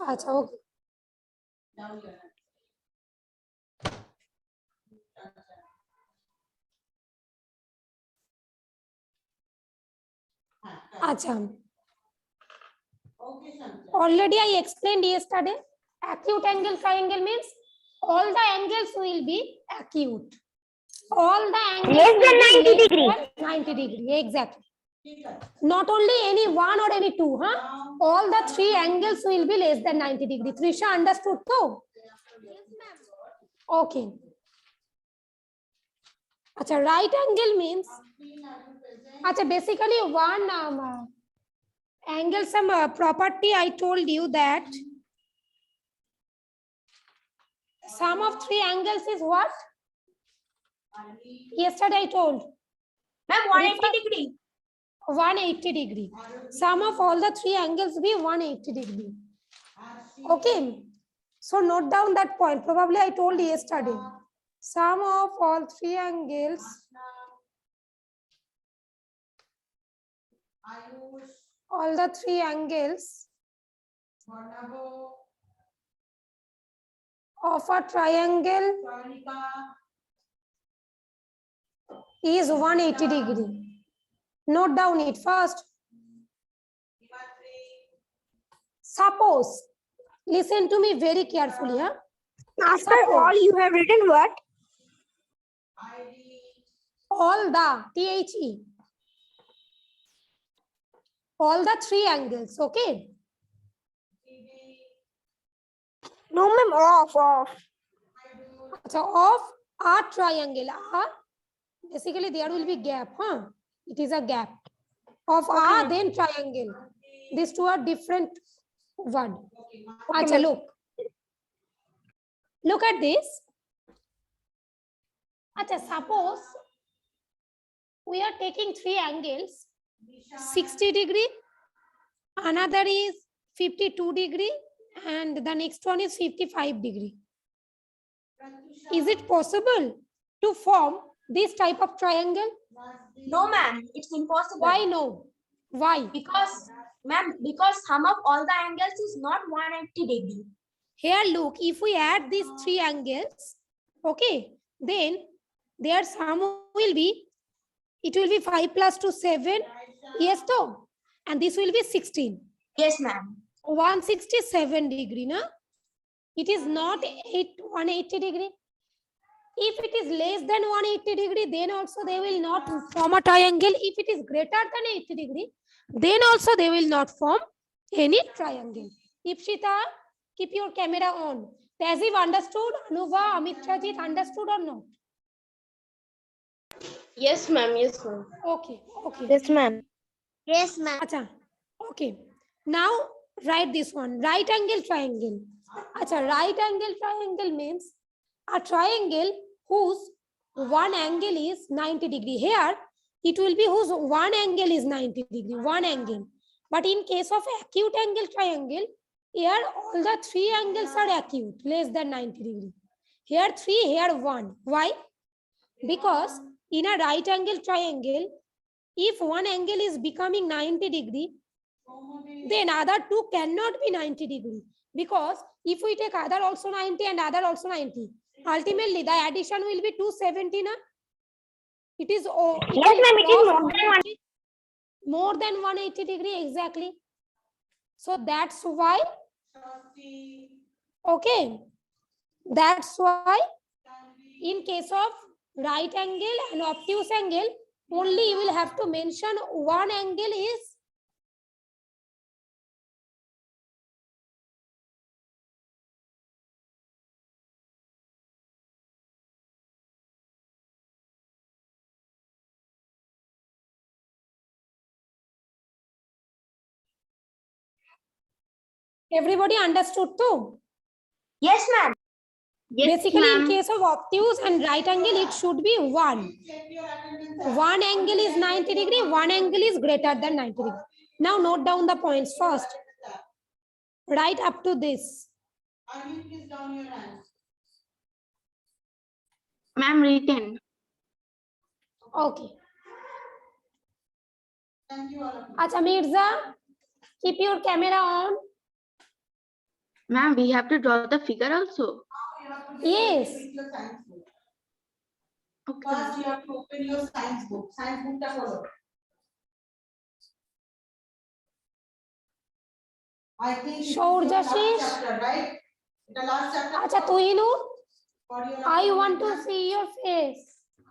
अच्छा ओके अच्छा already I explained yesterday. Acute angle triangle means all the angles will be acute. All the angles Less will than be 90 less degree. than 90 degree. Exactly. Not only any one or any two, huh? All the three angles will be less than 90 degree. Trisha understood too? Yes, ma'am. Okay. Acha, right angle means, acha, basically one angle, some property I told you that sum of three angles is what? Yesterday I told. Ma'am, 180 degree. 180 degree. Sum of all the three angles be 180 degree. Okay. So note down that point. Probably I told yesterday. Sum of all three angles of a triangle is 180 degree. Note down it first. Suppose, listen to me very carefully. Huh? After all, you have written what? All the, THE. All the three angles, okay? No, ma'am, off. So of a triangle, basically there will be gap, huh? It is a gap. Of Okay. a, then triangle. These two are different word. Okay, Acha, look at this. Acha, suppose we are taking three angles, 60 degree, another is 52 degree, and the next one is 55 degree. Is it possible to form this type of triangle? No, ma'am, it's impossible. Why no? Why? Because, ma'am, because sum of all the angles is not 180 degree. Here, look, if we add these three angles, okay, then their sum will be, it will be 5 plus 2, 7. Yes, though. And this will be 16. Yes, ma'am. 167 degree, na? It is not 180 degree. If it is less than 180 degree, then also they will not form a triangle. If it is greater than 80 degree, then also they will not form any triangle. Ipshita, keep your camera on. Tehzeeb understood? Anuva, Amitrajit understood or not? Yes, ma'am. Yes, ma'am. Okay. Yes, ma'am. Yes, ma'am. Acha. Okay. Now write this one. Right angle triangle. Acha, right angle triangle means a triangle whose one angle is 90 degree. Here it will be whose one angle is 90 degree. One angle. But in case of acute angle triangle, here all the three angles are acute, less than 90 degree. Here 3, here 1. Why? Because in a right angle triangle, if one angle is becoming 90 degree, then other two cannot be 90 degree. Because if we take other also 90 and other also 90, ultimately the addition will be 270. Na? It is, Yes, ma'am, it is more than 180 degree, exactly. So that's why, okay, that's why in case of right angle and obtuse angle, only you will have to mention one angle is everybody understood too? Yes, ma'am. Yes, Basically, in case of obtuse and right angle, it should be 1. One angle is 90 degree, one angle is greater than 90 degree. Now note down the points first. Right up to this. Ma'am, written. Okay. Acha Mirza, Keep your camera on. Ma'am, we have to draw the figure also. Yes. Okay. First, you have to open your science book. Science book ta kholo. I think it's Shourja your last Shesh. chapter, right? The last chapter. Acha Tuhinur, For your I want to appointment. see your face.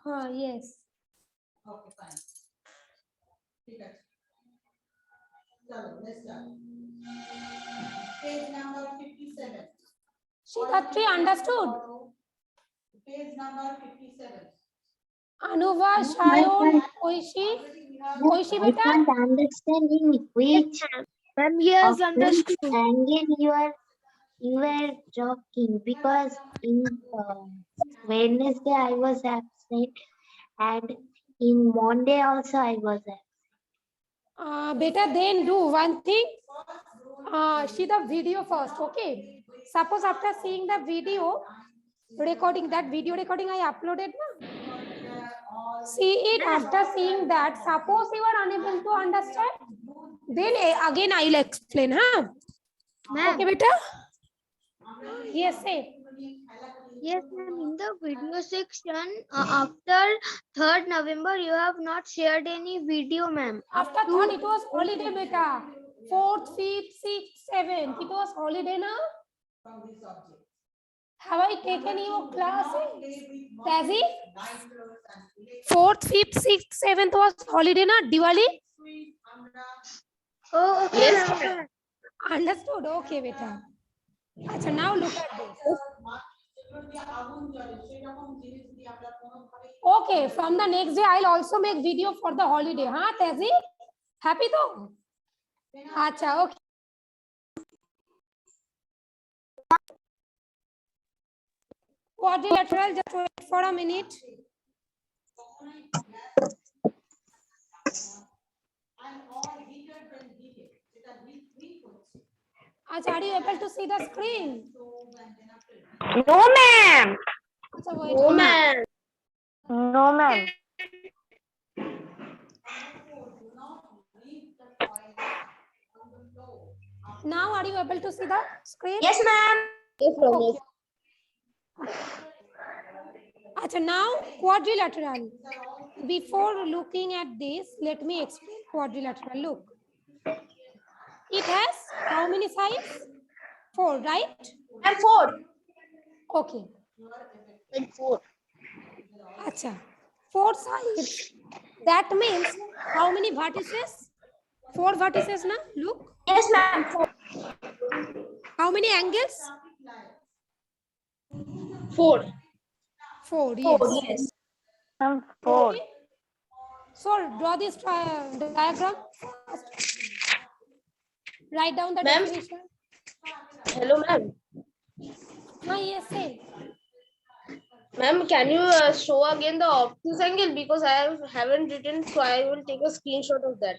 Yes. Okay, fine. ठीक है. चलो, let's start. Page number 57. Shikhatri understood. Page number 57. Anuva, Shayon, Oishi. Oishi I beta. can't understand in which Ma'am, of which angle you were talking, because in Wednesday I was absent and in Monday also I was absent. Beta, then do one thing. See the video first, okay? Suppose after seeing the video recording, that video recording I uploaded, na? See it after seeing that. Suppose you are unable to understand, then again I will explain, huh? Okay, beta? Yes, say. Yes, ma'am. In the video section, after 3rd November, you have not shared any video, ma'am. After third, it was holiday, beta. 4th, 5th, 6th, 7th, it was holiday now. Have I taken your classes? Tazi? 4th, 5th, 6th, 7th was holiday na? Diwali? Oh, okay. Yes, ma'am. Understood? Okay, beta. Achha, now look at this. Okay, from the next day, I'll also make video for the holiday. Huh, Tazi? Happy though? Acha, okay. Quadrilateral, just wait for a minute. Acha, are you able to see the screen? No, ma'am. Acha, wait. Oh, ma'am. No, ma'am. Now, are you able to see the screen? Yes, ma'am. Okay. Acha, now quadrilateral. Before looking at this, let me explain quadrilateral. Look. It has how many sides? 4, right? And 4. Okay. And 4. Acha. 4 sides. That means how many vertices? 4 vertices, na? Look. Yes, ma'am. 4. How many angles? 4. 4, yes. 4, yes. Four. Okay. So draw this diagram first. Write down the Ma'am. definition. Hello, ma'am. Yes, say. Ma'am, can you show again the obtuse angle? Because I haven't written, so I will take a screenshot of that.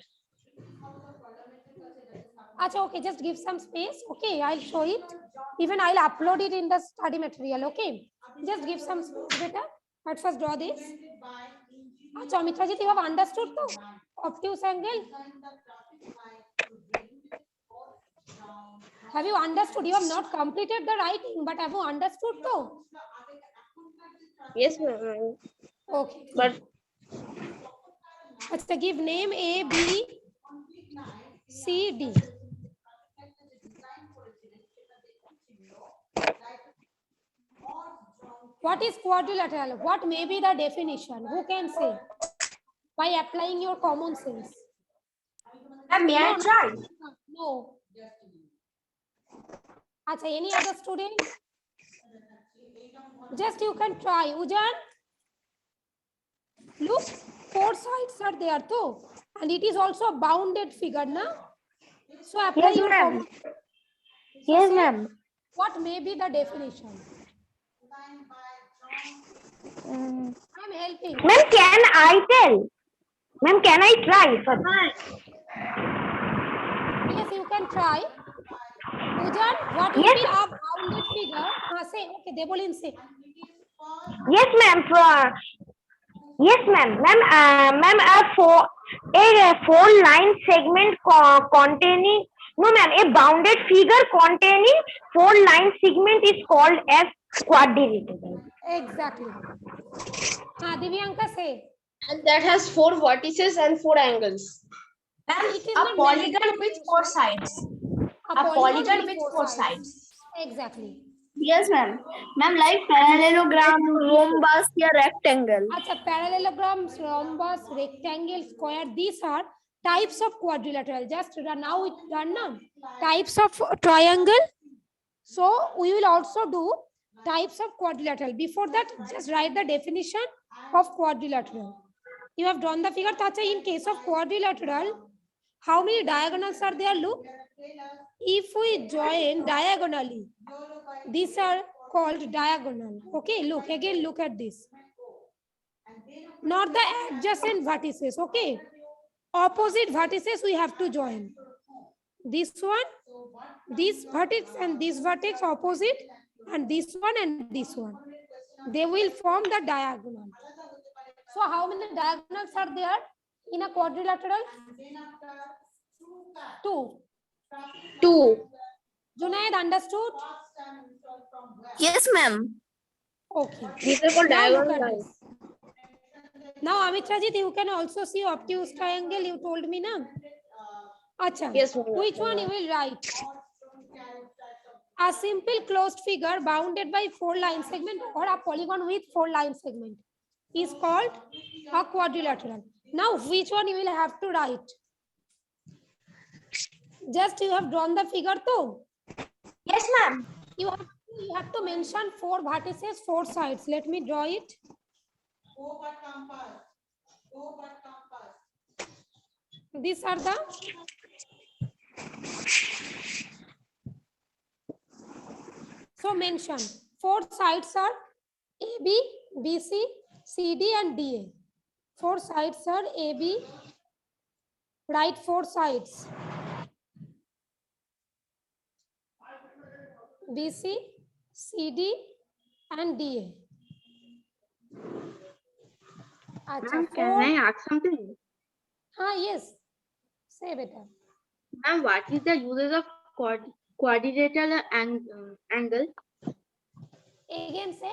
Acha, okay, just give some space. Okay, I'll show it. Even I'll upload it in the study material. Okay, just give some space, beta. At first, draw this. Acha, Mitrajit, you have understood though? Obtuse angle. Have you understood? You have not completed the writing, but have you understood though? Yes, ma'am. Okay. But Let's give name A, B, C, D. What is quadrilateral? What may be the definition? Who can say? By applying your common sense. ma'am, may I try? No. Acha, any other student? Just you can try. Ujan? Look, 4 sides are there too. And it is also a bounded figure, na? So apply Yes, your ma'am. common. Yes, say, ma'am. What may be the definition? Mm. I'm helping. Ma'am, can I tell? Ma'am, can I try? Yes, you can try. Ujan, what will Yes. be a bounded figure? Say, okay, Debolin say. Yes, ma'am. Yes, ma'am. Ma'am, a four line segment containing No, ma'am. A bounded figure containing 4-line segment is called as quadrilateral. Exactly. Divyanka, say. And that has 4 vertices and 4 angles. It is A not polygon mandatory with to 4 mention. sides. A A polygon with four 4 sides. Exactly. Yes, ma'am. Ma'am, like parallelogram, rhombus, या rectangle. Acha, parallelogram, rhombus, rectangle, square, these are types of quadrilateral. Just now it done now. Types of triangle. So we will also do types of quadrilateral. Before that, just write the definition of quadrilateral. You have drawn the figure, Tacha. In case of quadrilateral, how many diagonals are there? Look. If we join diagonally, these are called diagonal. Okay, look again, look at this. Not the adjacent vertices, okay? Opposite vertices we have to join. This one, this vertex and this vertex opposite, and this one and this one. They will form the diagonal. So how many diagonals are there in a quadrilateral? 2. 2. Junaid, understood? Yes, ma'am. Okay. These are called Now look diagonal at lines. this. Now Amit Rajit, you can also see obtuse triangle. You told me, na? Acha. Yes, ma'am. Which one you will write? A simple closed figure bounded by 4 line segment or a polygon with 4 line segment is called a quadrilateral. Now, which one you will have to write? Just you have drawn the figure too. Yes, ma'am. You have to mention 4 vertices, 4 sides. Let me draw it. These are the so mention 4 sides are AB, BC, CD and DA. 4 sides are AB. Write 4 sides. BC, CD and DA. Ma'am, can I ask something? Yes. Say beta. Ma'am, what is the uses of quadrilateral angle? Again say.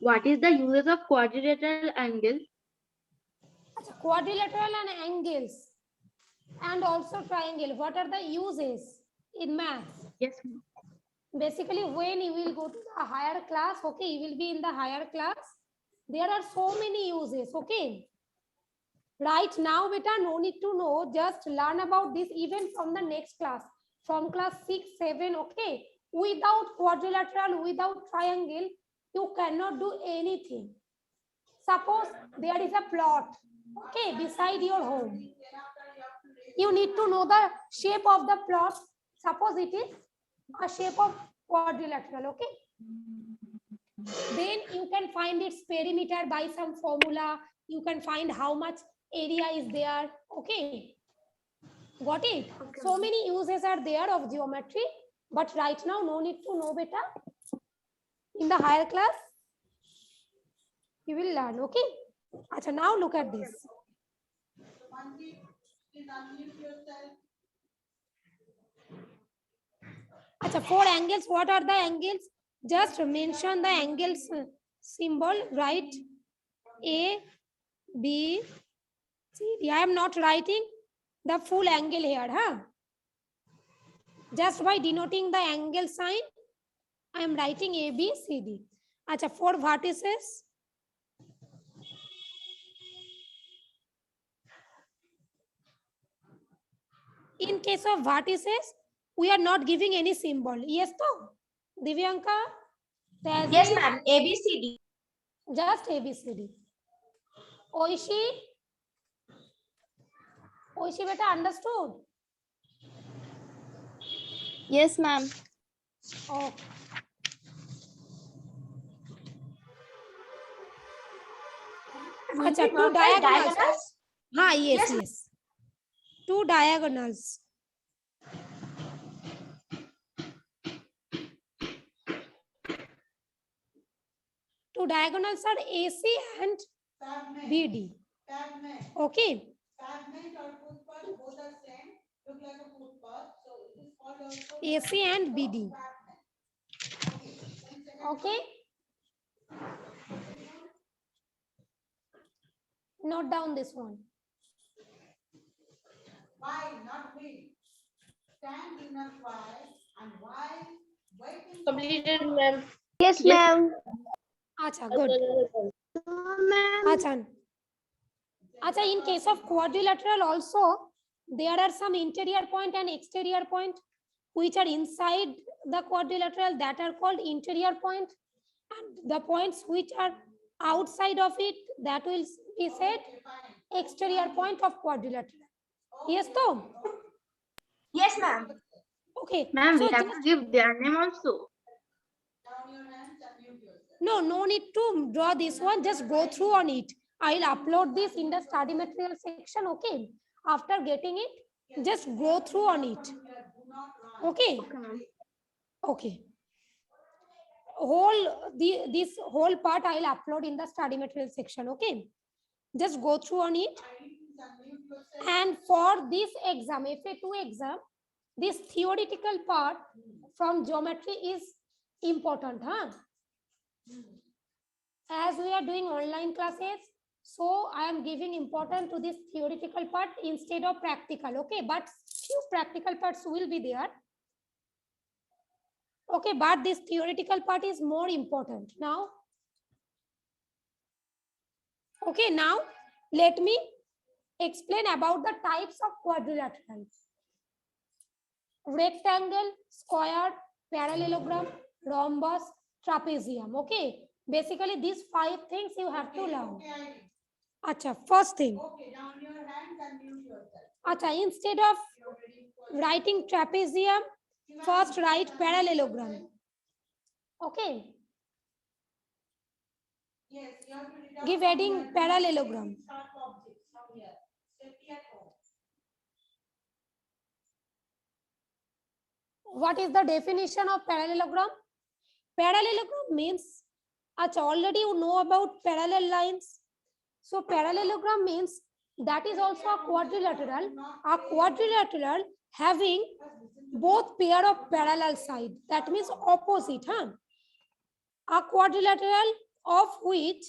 What is the uses of quadrilateral angle? Quadrilateral and angles and also triangle. What are the uses in maths? Yes, ma'am. Basically, when you will go to the higher class, okay, you will be in the higher class. There are so many uses, okay. Right now, beta, no need to know. Just learn about this even from the next class, from class 6, 7, okay. Without quadrilateral, without triangle, you cannot do anything. Suppose there is a plot, okay, beside your home. You need to know the shape of the plot. Suppose it is a shape of quadrilateral, okay. Then you can find its perimeter by some formula. You can find how much area is there, okay. Got it? Okay. So many uses are there of geometry, but right now no need to know beta. In the higher class, you will learn, okay. Achha, now look at this. Achha, 4 angles. What are the angles? Just mention the angles symbol, right? A, B, C, D. I am not writing the full angle here, huh? Just by denoting the angle sign, I am writing A, B, C, D. Achha, 4 vertices. In case of vertices, we are not giving any symbol. Yes, though? Divyanka? Yes, ma'am. ABCD. Just ABCD. Oishi? Oishi, beta, understood? Yes, ma'am. Oh. Achha, 2 diagonals. Yes, yes. 2 diagonals. Two diagonals are AC and BD. Okay. Segment or footpath, both are same. Look like a footpath. AC and BD. Okay. Note down this one. Why not we? Stand in a quiet and while waiting. Completed, ma'am. Yes, ma'am. Acha, good. Ma'am. Acha. Acha, in case of quadrilateral also, there are some interior point and exterior point which are inside the quadrilateral that are called interior point, and the points which are outside of it that will be said exterior point of quadrilateral. Yes, Tom? Yes, ma'am. Okay. Ma'am, we So have just, to give their name also. Down your hands and mute yourself. no need to draw this one. Just go through on it. I'll upload this in the study material section. Okay. After getting it, just go through on it. Okay. Okay, ma'am. Okay. This whole part I'll upload in the study material section. Okay. Just go through on it. And for this exam, FA2 exam, this theoretical part from geometry is important, huh? As we are doing online classes, so I am giving importance to this theoretical part instead of practical. Okay, but few practical parts will be there. Okay, but this theoretical part is more important now. Okay, now let me explain about the types of quadrilaterals. Rectangle, square, parallelogram, rhombus, trapezium. Okay, basically these 5 things you have to learn. Acha, first thing. Okay, down your hands and mute yourself. Acha, instead of writing trapezium, first write parallelogram. Okay. Yes, you have to read out Give from heading here. parallelogram. Sharp objects from here. Safety at home. What is the definition of parallelogram? Parallelogram means, acha, already you know about parallel lines. So parallelogram means that is also a quadrilateral. A quadrilateral having both pair of parallel side. That means opposite, huh? A quadrilateral of which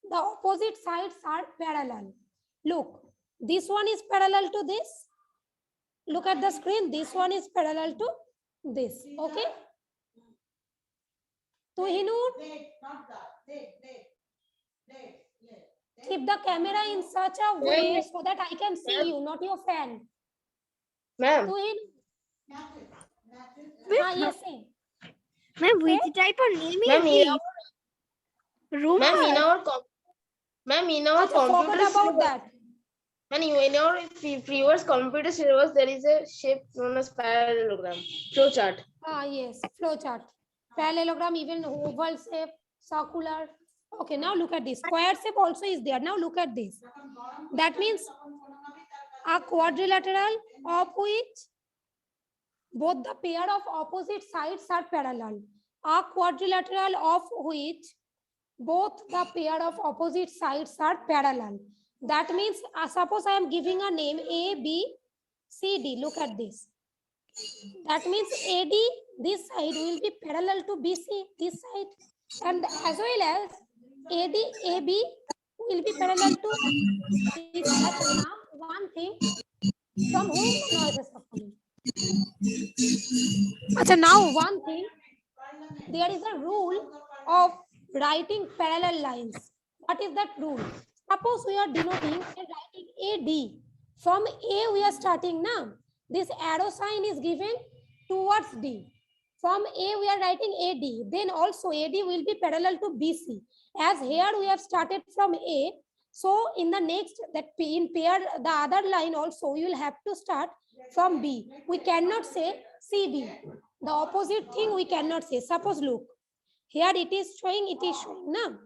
the opposite sides are parallel. Look, this one is parallel to this. Look at the screen. This one is parallel to this. Okay. Tuhinur, Wait, not that. Wait. keep the camera in such a way so that I can see you, not your fan. Ma'am. Tuhinur, Matches. yes, say. Ma'am, which type of name Ma'am, is in this? our, Room. ma'am, in our I computer forgot about syllabus, that. and in our previous computer syllabus, there is a shape known as parallelogram, flowchart. Yes, flowchart. Parallelogram, even oval shape, circular. Okay, now look at this. Square shape also is there. Now look at this. That means a quadrilateral of which both the pair of opposite sides are parallel. A quadrilateral of which both the pair of opposite sides are parallel. That means, suppose I am giving a name A, B, C, D. Look at this. That means AD, this side will be parallel to BC, this side. And as well as AD, AB will be parallel to this side. Now, one thing, from whom the noises are coming? Achha, now one thing, there is a rule of writing parallel lines. What is that rule? Suppose we are denoting and writing AD. From A we are starting now. This arrow sign is given towards D. From A we are writing AD. Then also AD will be parallel to BC. As here we have started from A. So in the next, that in pair, the other line also you will have to start from B. We cannot say CB. The opposite thing we cannot say. Suppose look. Here it is showing now.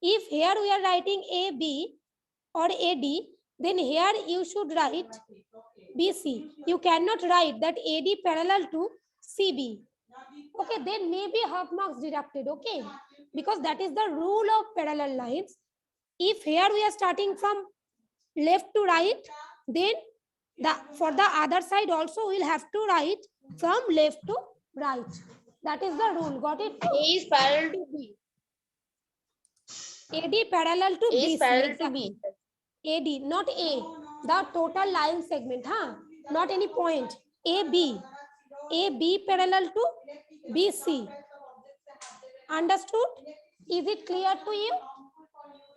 If here we are writing AB or AD, then here you should write BC. You cannot write that AD parallel to CB. Okay, then maybe half marks deducted. Okay, because that is the rule of parallel lines. If here we are starting from left to right, then For the other side also we'll have to write from left to right. That is the rule. Got it? A is parallel to B. AD parallel to A is BC. parallel to Exactly. B. AD, not A. The total line segment, huh? Not any point. AB. AB parallel to BC. Understood? Is it clear to you?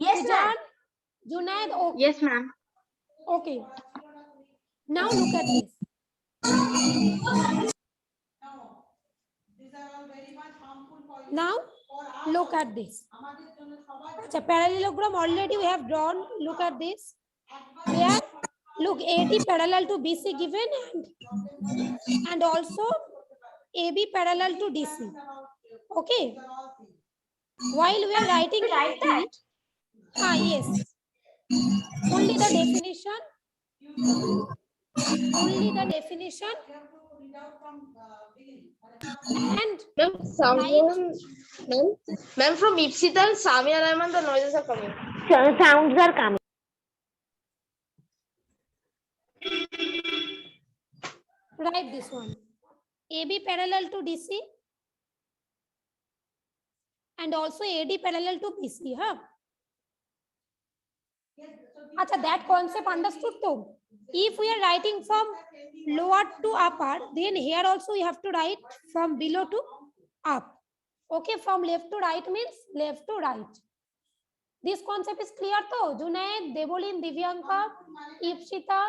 Yes, ma'am. Junaid, okay. Yes, ma'am. Okay. Now look at this. No, these are all very much harmful for you. Now For us, look at this. আমাদের জন্য সবার Acha, parallelogram already we have drawn. Look at this. Here, look, AD parallel to BC given and also AB parallel to DC. Okay. While we are writing Write that. yes. Only the definition. Only the definition. And Ma'am, from Ipsita and Samia Rahman, the noises are coming. Sounds are coming. write this one. AB parallel to DC and also AD parallel to BC. Huh? Acha, that concept understood too. If we are writing from lower to upper, then here also we have to write from below to up. Okay, from left to right means left to right. This concept is clear though. Junaid, Debolin, Divyanka, Ipshita.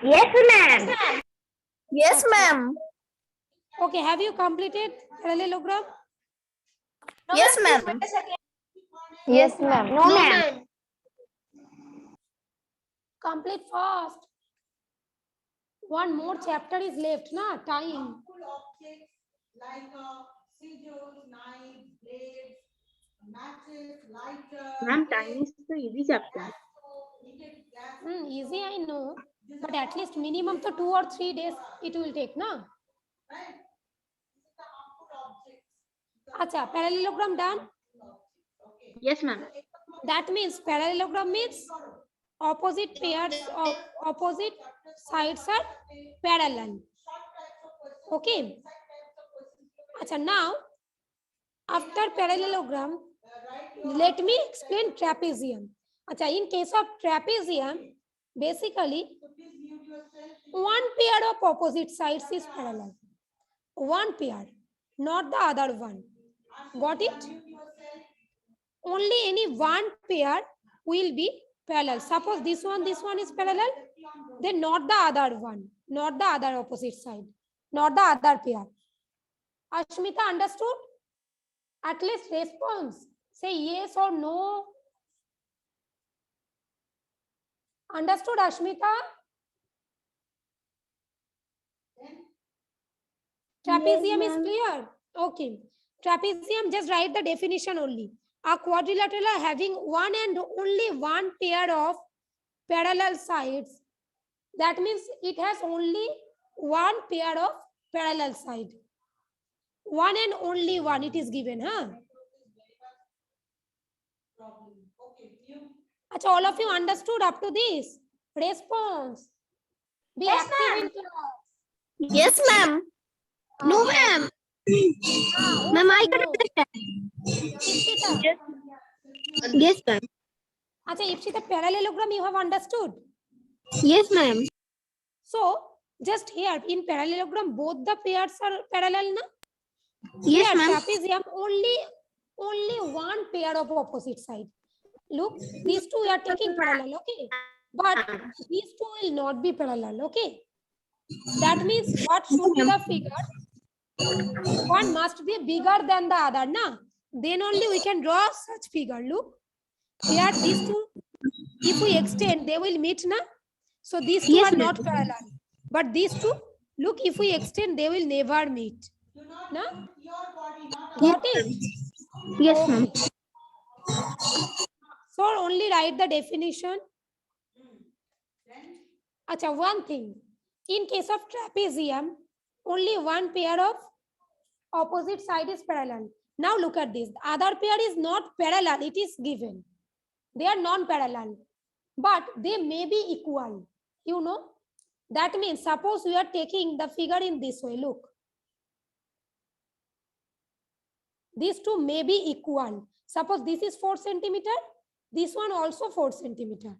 Yes, ma'am. Yes, ma'am. Okay, have you completed parallelogram? Yes, ma'am. Yes, ma'am. No, ma'am. Complete fast. One more chapter is left, na? Time. Harmful objects like scissors, knives, blades, matches, lighters. Ma'am, time is the easy chapter. Easy, I know. But at least minimum to 2 or 3 days it will take, na? Acha, parallelogram done? Yes, ma'am. That means parallelogram means opposite pairs of opposite sides are parallel. Okay. Acha, now after parallelogram, let me explain trapezium. Acha, in case of trapezium, basically one pair of opposite sides is parallel. One pair, not the other one. Got it? Only any one pair will be parallel. Suppose this one is parallel, then not the other one, not the other opposite side, not the other pair. Ashmita, understood? At least response. Say yes or no. Understood, Ashmita? Trapezium is clear. Okay. Trapezium, just write the definition only. A quadrilateral having one and only one pair of parallel sides. That means it has only one pair of parallel side. One and only one it is given, huh? Achha, all of you understood up to this? Response. Be Yes, active ma'am. in class. Yes, ma'am. No, ma'am. Ma'am, I can understand. Ipshita. Yes, ma'am. Achha, Ipshita, parallelogram you have understood. Yes, ma'am. So, just here in parallelogram, both the pairs are parallel, na? Yes, Here, ma'am. trapezium, only one pair of opposite side. Look, these two are taking parallel, okay? But these two will not be parallel, okay? That means what should be the figure? One must be bigger than the other, na? Then only we can draw such figure. Look, here these two, if we extend, they will meet, na? So these two Yes, are not parallel. But these two, look, if we extend, they will never meet. Na? Got it? Yes, ma'am. So only write the definition. Acha, one thing. In case of trapezium, only one pair of opposite side is parallel. Now look at this. The other pair is not parallel. It is given. They are non-parallel. But they may be equal. You know, That means suppose we are taking the figure in this way. Look. These two may be equal. Suppose this is 4 centimeter. This one also 4 centimeter.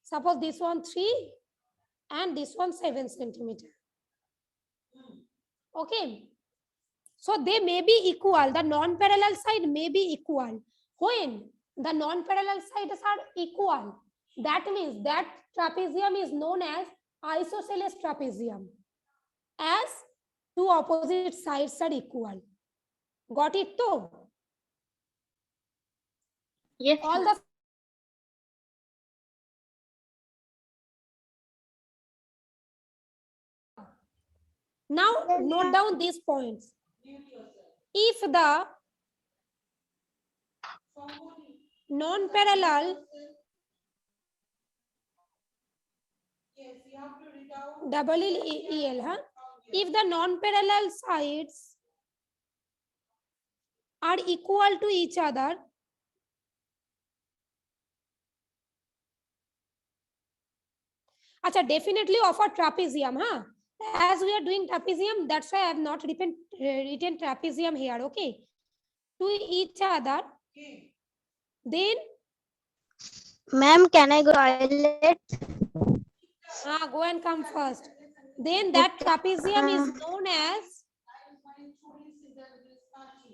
Suppose this one 3 and this one 7 centimeter. Okay. So they may be equal. The non-parallel side may be equal. When the non-parallel sides are equal, that means that trapezium is known as isosceles trapezium, as two opposite sides are equal. Got it too? Yes. All the now note down these points. If the non-parallel Yes, you have to read out. double EL, huh? If the non-parallel sides are equal to each other, acha, definitely of a trapezium, huh? As we are doing trapezium, that's why I have not written trapezium here, okay? To each other, Okay. then Ma'am, can I go toilet? go and come first. Then that trapezium is known as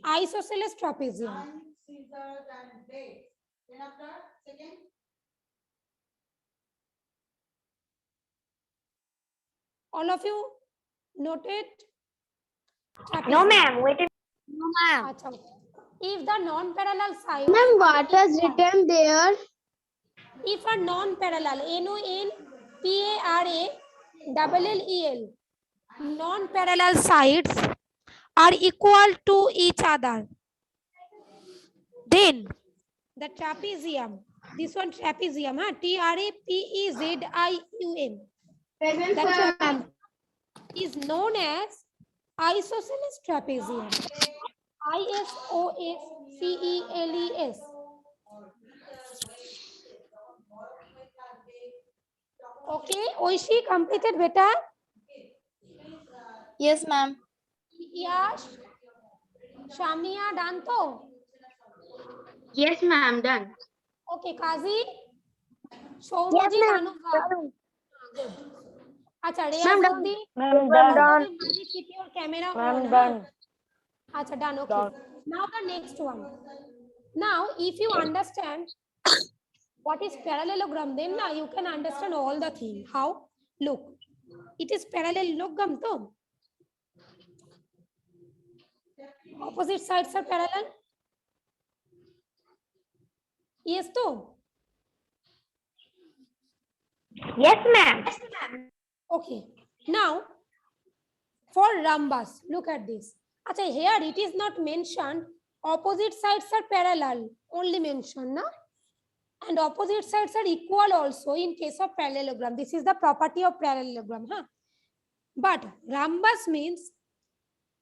isosceles trapezium. Knife, scissors, and blade. Then after, second. All of you noted? No, Trapezium. ma'am. Wait a No, ma'am. Acha, okay. If the non-parallel side, Ma'am, what is written there? if a non-parallel, NONPARALLEL, non-parallel sides are equal to each other, then the trapezium, this one trapezium, huh? TRAPEZIUM, that is known as isosceles trapezium. ISOSCELES. Okay, Oishi completed beta. Yes, ma'am. Yash, Shamia done to? Yes, ma'am. Done. Okay, Kazi, Shomojit, Anubhav. Good. Acha, Riyazuddin, Ma'am, done. keep your camera on. Ma'am, huh? done. Acha, done. Okay. Done. Now the next one. Now, if you understand what is parallelogram, then now you can understand all the thing. How? Look, it is parallelogram too. Opposite sides are parallel. Yes, too. Yes, ma'am. Okay. Now, for rhombus, look at this. Acha, here it is not mentioned. Opposite sides are parallel. Only mentioned, na? And opposite sides are equal also in case of parallelogram. This is the property of parallelogram, huh? But rhombus means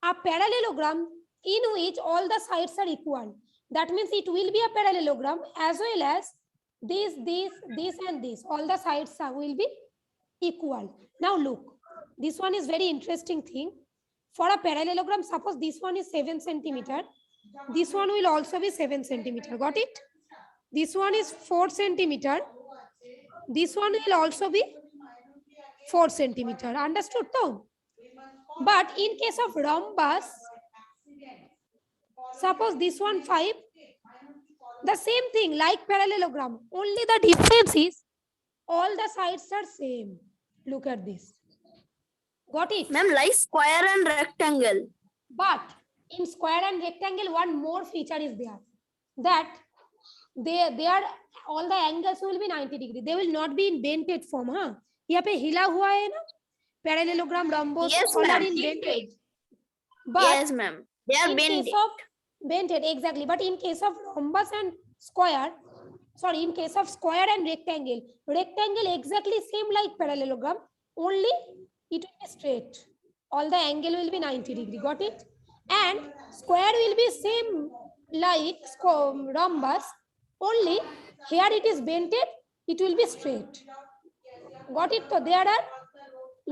a parallelogram in which all the sides are equal. That means it will be a parallelogram as well as this, and this. All the sides will be equal. Now look, this one is very interesting thing. For a parallelogram, suppose this one is 7 centimeter. This one will also be 7 centimeter. Got it? This one is 4 centimeter. This one will also be 4 centimeter. Understood though? But in case of rhombus, suppose this one 5, the same thing like parallelogram. Only the difference is all the sides are same. Look at this. Got it? Ma'am, like square and rectangle. But in square and rectangle, one more feature is there. That they are all the angles will be 90 degree. They will not be in bented form, huh? यहाँ पे हिला हुआ है ना? Parallelogram, rhombus, Yes, all are ma'am. in bented. But Yes, ma'am. They are in bent. case of bented, exactly. But in case of rhombus and square, sorry, in case of square and rectangle exactly same like parallelogram, only it will be straight. All the angle will be 90 degree. Got it? And square will be same like rhombus, only here it is bented, it will be straight. Got it? So there are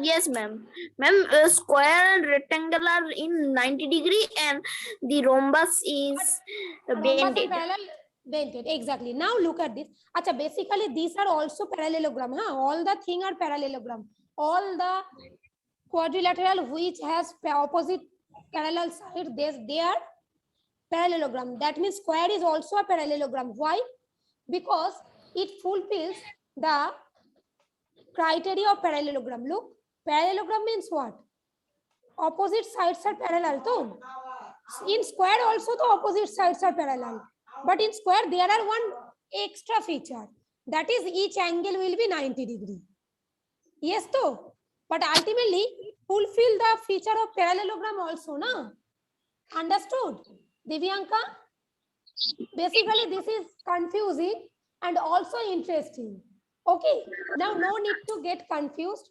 Yes, ma'am. Ma'am, square and rectangle are in 90 degree, and the rhombus is Rhombus and bended. parallel bended. Exactly. Now look at this. Acha, basically these are also parallelogram. Huh? All the thing are parallelogram. All the quadrilateral which has opposite parallel side, they are parallelogram. That means square is also a parallelogram. Why? Because it fulfills the criteria of parallelogram. Look, parallelogram means what? Opposite sides are parallel too. In square also the opposite sides are parallel. But in square there are one extra feature. That is each angle will be 90 degree. Yes though. But ultimately fulfill the feature of parallelogram also, na? Understood? Divyanka? Basically this is confusing and also interesting. Okay. Now no need to get confused.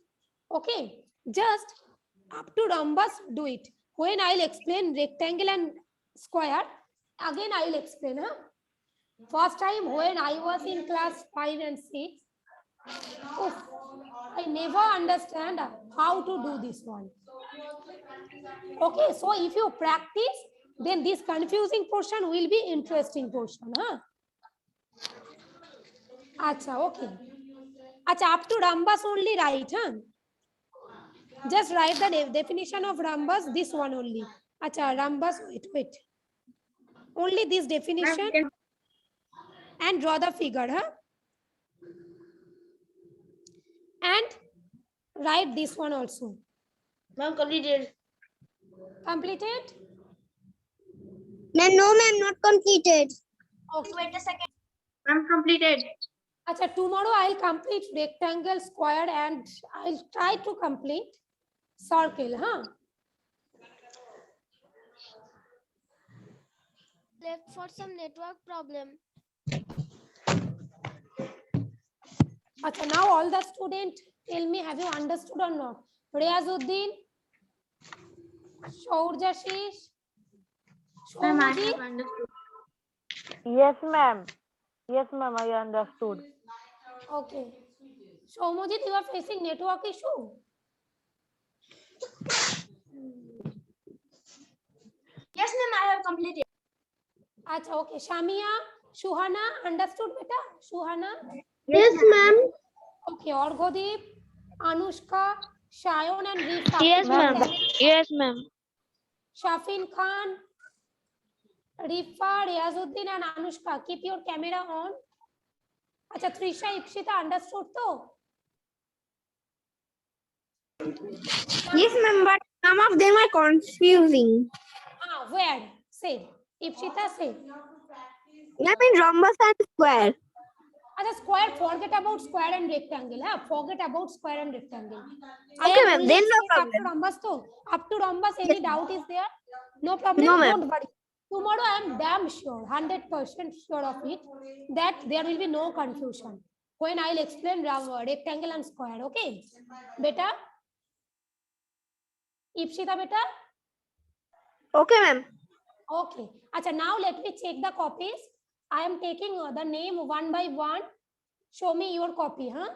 Okay. Just up to rhombus do it. When I'll explain rectangle and square, again I will explain. Huh? First time when I was in class 5 and 6, oof, I never understand how to do this one. Okay, so if you practice, then this confusing portion will be interesting portion. Huh? Acha, okay. Acha, up to rhombus only write. Huh? Just write the definition of rhombus, this one only. Acha, rhombus, wait. Only this definition and draw the figure, huh? And write this one also. Ma'am, completed. Completed? Ma'am, no, ma'am, not completed. Okay. Wait a second. I'm completed. Acha, tomorrow I'll complete rectangle, square, and I'll try to complete circle, huh? Left for some network problem. Acha, now all the students tell me, have you understood or not? Riazuddin, Shaurjashish, Ma'am, I Shomuji, have understood. Yes, ma'am. Yes, ma'am. I understood. okay. Shomujit, you are facing network issue. Yes, ma'am, I have completed. Acha, okay. Shamia, Shuhana, understood beta? Shuhana? Yes, ma'am. Okay. Orgodeep, Anushka, Shayon and Rifa. Yes, Keep your ma'am. camera- Yes, ma'am. Shafin Khan, Rifa, Riazuddin and Anushka. Keep your camera on. Acha, Trisha, Ikshita, understood though? Yes, ma'am, but some of them are confusing. Where? Say. Ikshita, say. Ma'am, in rhombus and square. Acha, square, forget about square and rectangle. Huh? Forget about square and rectangle. Okay, ma'am, then no Up to rhombus though. Up to rhombus, any doubt is there? No problem. No, ma'am. Don't worry. Tomorrow I am damn sure, 100% sure of it, that there will be no confusion when I'll explain rectangle and square. Okay, beta. Ipshita, beta. Okay, ma'am. Okay. Acha, now let me check the copies. I am taking the name one by one. Show me your copy, huh?